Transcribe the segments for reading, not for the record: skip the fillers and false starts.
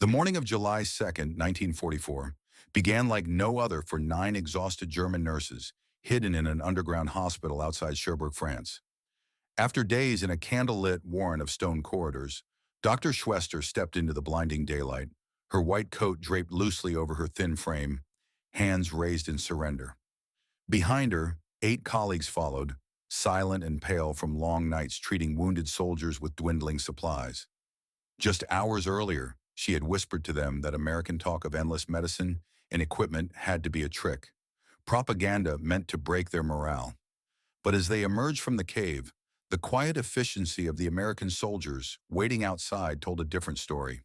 The morning of July 2nd, 1944, began like no other for 9 exhausted German nurses hidden in an underground hospital outside Cherbourg, France. After days in a candlelit warren of stone corridors, Dr. Schwester stepped into the blinding daylight, her white coat draped loosely over her thin frame, hands raised in surrender. Behind her, 8 colleagues followed, silent and pale from long nights treating wounded soldiers with dwindling supplies. Just hours earlier, she had whispered to them that American talk of endless medicine and equipment had to be a trick, propaganda meant to break their morale. But as they emerged from the cave, the quiet efficiency of the American soldiers waiting outside told a different story.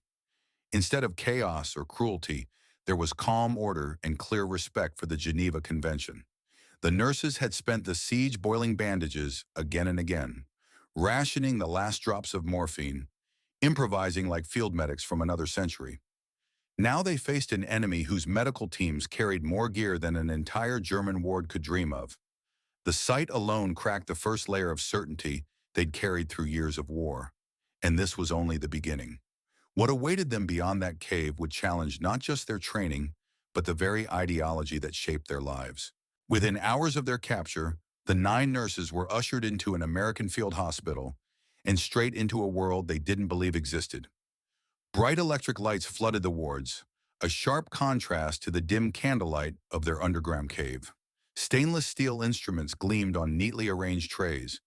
Instead of chaos or cruelty, there was calm order and clear respect for the Geneva Convention. The nurses had spent the siege boiling bandages again and again, rationing the last drops of morphine, improvising like field medics from another century. Now they faced an enemy whose medical teams carried more gear than an entire German ward could dream of. The sight alone cracked the first layer of certainty they'd carried through years of war. And this was only the beginning. What awaited them beyond that cave would challenge not just their training, but the very ideology that shaped their lives. Within hours of their capture, the 9 nurses were ushered into an American field hospital and straight into a world they didn't believe existed. Bright electric lights flooded the wards, a sharp contrast to the dim candlelight of their underground cave. Stainless steel instruments gleamed on neatly arranged trays.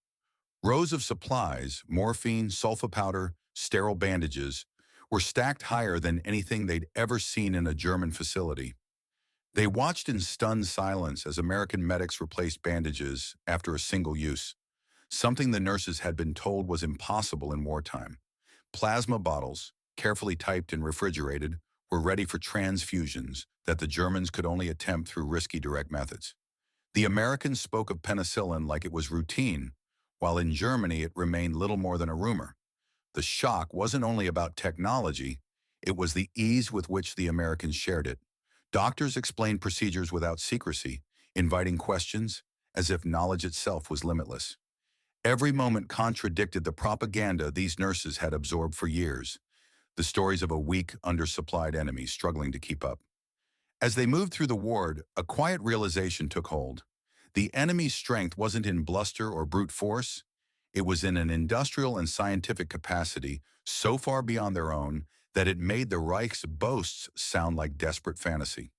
Rows of supplies, morphine, sulfa powder, sterile bandages, were stacked higher than anything they'd ever seen in a German facility. They watched in stunned silence as American medics replaced bandages after a single use, something the nurses had been told was impossible in wartime. Plasma bottles, carefully typed and refrigerated, were ready for transfusions that the Germans could only attempt through risky direct methods. The Americans spoke of penicillin like it was routine, while in Germany it remained little more than a rumor. The shock wasn't only about technology, it was the ease with which the Americans shared it. Doctors explained procedures without secrecy, inviting questions as if knowledge itself was limitless. Every moment contradicted the propaganda these nurses had absorbed for years, the stories of a weak, undersupplied enemy struggling to keep up. As they moved through the ward, a quiet realization took hold. The enemy's strength wasn't in bluster or brute force. It was in an industrial and scientific capacity so far beyond their own that it made the Reich's boasts sound like desperate fantasy.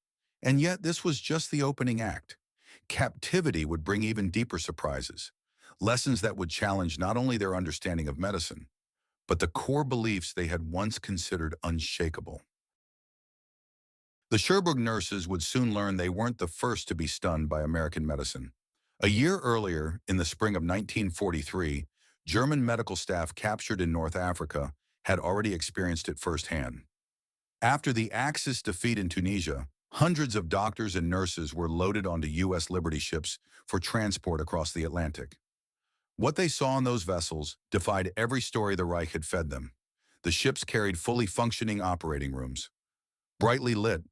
And yet this was just the opening act. Captivity would bring even deeper surprises, lessons that would challenge not only their understanding of medicine, but the core beliefs they had once considered unshakable. The Cherbourg nurses would soon learn they weren't the first to be stunned by American medicine. A year earlier, in the spring of 1943, German medical staff captured in North Africa had already experienced it firsthand. After the Axis defeat in Tunisia, hundreds of doctors and nurses were loaded onto U.S. Liberty ships for transport across the Atlantic. What they saw on those vessels defied every story the Reich had fed them. The ships carried fully functioning operating rooms, brightly lit,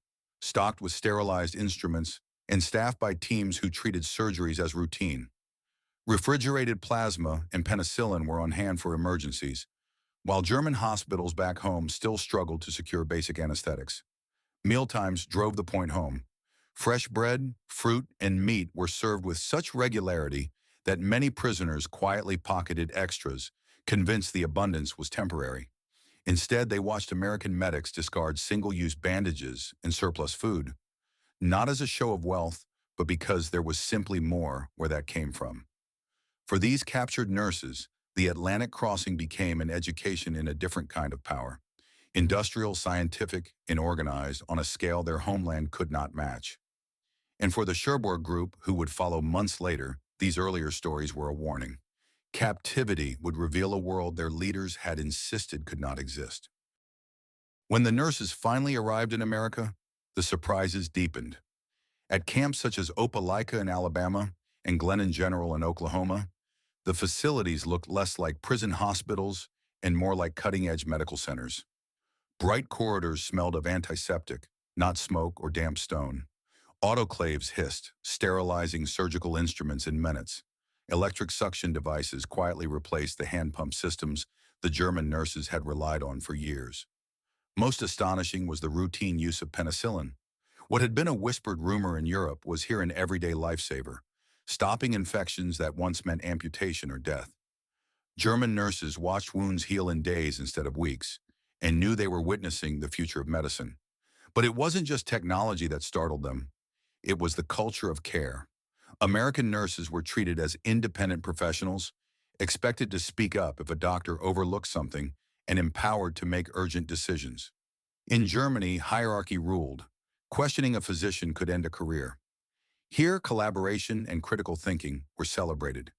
stocked with sterilized instruments, and staffed by teams who treated surgeries as routine. Refrigerated plasma and penicillin were on hand for emergencies, while German hospitals back home still struggled to secure basic anesthetics. Mealtimes drove the point home. Fresh bread, fruit, and meat were served with such regularity that many prisoners quietly pocketed extras, convinced the abundance was temporary. Instead, they watched American medics discard single-use bandages and surplus food, not as a show of wealth, but because there was simply more where that came from. For these captured nurses, the Atlantic crossing became an education in a different kind of power, industrial, scientific, and organized on a scale their homeland could not match. And for the Cherbourg group, who would follow months later, these earlier stories were a warning. Captivity would reveal a world their leaders had insisted could not exist. When the nurses finally arrived in America, the surprises deepened. At camps such as Opelika in Alabama and Glennon General in Oklahoma, the facilities looked less like prison hospitals and more like cutting-edge medical centers. Bright corridors smelled of antiseptic, not smoke or damp stone. Autoclaves hissed, sterilizing surgical instruments in minutes. Electric suction devices quietly replaced the hand pump systems the German nurses had relied on for years. Most astonishing was the routine use of penicillin. What had been a whispered rumor in Europe was here an everyday lifesaver, stopping infections that once meant amputation or death. German nurses watched wounds heal in days instead of weeks, and knew they were witnessing the future of medicine. But it wasn't just technology that startled them. It was the culture of care. American nurses were treated as independent professionals, expected to speak up if a doctor overlooked something, and empowered to make urgent decisions. In Germany, hierarchy ruled. Questioning a physician could end a career. Here, collaboration and critical thinking were celebrated.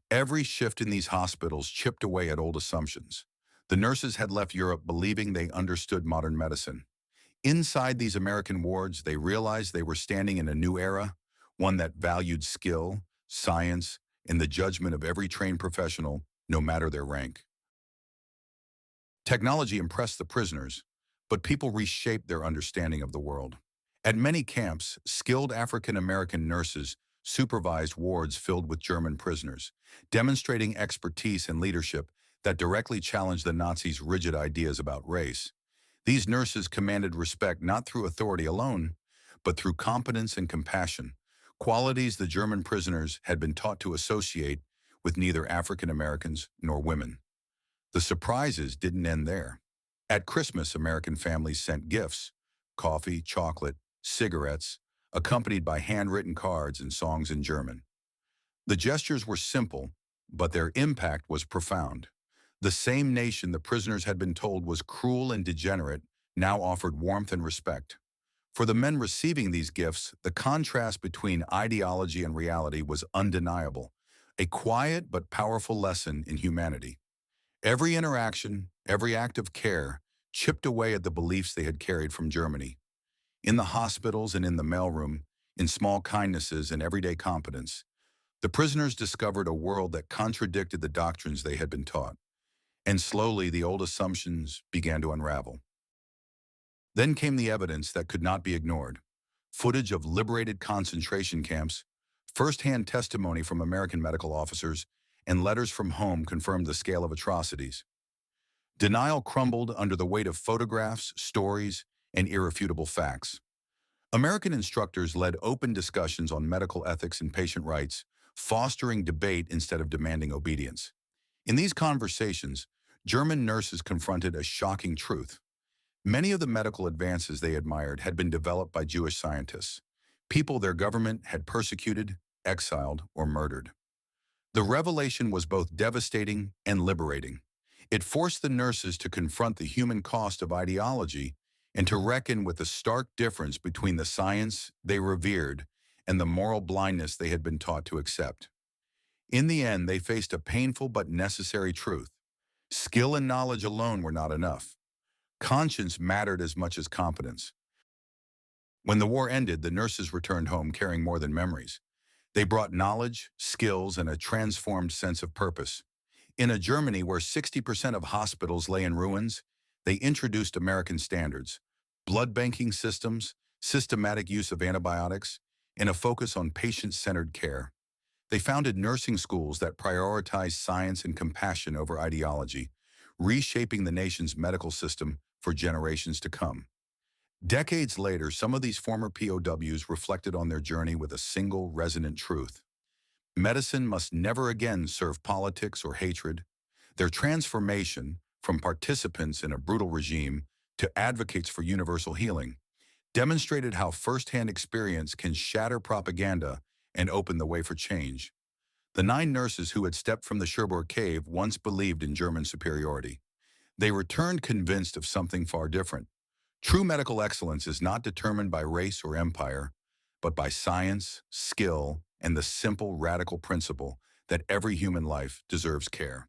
Every shift in these hospitals chipped away at old assumptions. The nurses had left Europe believing they understood modern medicine. Inside these American wards, they realized they were standing in a new era, one that valued skill, science, and the judgment of every trained professional, no matter their rank. Technology impressed the prisoners, but people reshaped their understanding of the world. At many camps, skilled African American nurses supervised wards filled with German prisoners, demonstrating expertise and leadership that directly challenged the Nazis' rigid ideas about race. These nurses commanded respect not through authority alone, but through competence and compassion, qualities the German prisoners had been taught to associate with neither African Americans nor women. The surprises didn't end there. At Christmas, American families sent gifts, coffee, chocolate, cigarettes, accompanied by handwritten cards and songs in German. The gestures were simple, but their impact was profound. The same nation the prisoners had been told was cruel and degenerate now offered warmth and respect. For the men receiving these gifts, the contrast between ideology and reality was undeniable, a quiet but powerful lesson in humanity. Every interaction, every act of care, chipped away at the beliefs they had carried from Germany. In the hospitals and in the mailroom, in small kindnesses and everyday competence, the prisoners discovered a world that contradicted the doctrines they had been taught. And slowly the old assumptions began to unravel. Then came the evidence that could not be ignored. Footage of liberated concentration camps, first-hand testimony from American medical officers, and letters from home confirmed the scale of atrocities. Denial crumbled under the weight of photographs, stories, and irrefutable facts. American instructors led open discussions on medical ethics and patient rights, fostering debate instead of demanding obedience. In these conversations, German nurses confronted a shocking truth. Many of the medical advances they admired had been developed by Jewish scientists, people their government had persecuted, exiled, or murdered. The revelation was both devastating and liberating. It forced the nurses to confront the human cost of ideology and to reckon with the stark difference between the science they revered and the moral blindness they had been taught to accept. In the end, they faced a painful but necessary truth. Skill and knowledge alone were not enough. Conscience mattered as much as competence. When the war ended, the nurses returned home carrying more than memories. They brought knowledge, skills, and a transformed sense of purpose. In a Germany where 60% of hospitals lay in ruins, they introduced American standards, blood banking systems, systematic use of antibiotics, and a focus on patient-centered care. They founded nursing schools that prioritized science and compassion over ideology, reshaping the nation's medical system for generations to come. Decades later, some of these former POWs reflected on their journey with a single resonant truth. Medicine must never again serve politics or hatred. Their transformation, from participants in a brutal regime to advocates for universal healing, demonstrated how firsthand experience can shatter propaganda and open the way for change. The 9 nurses who had stepped from the Cherbourg cave once believed in German superiority. They returned convinced of something far different. True medical excellence is not determined by race or empire, but by science, skill, and the simple, radical principle that every human life deserves care.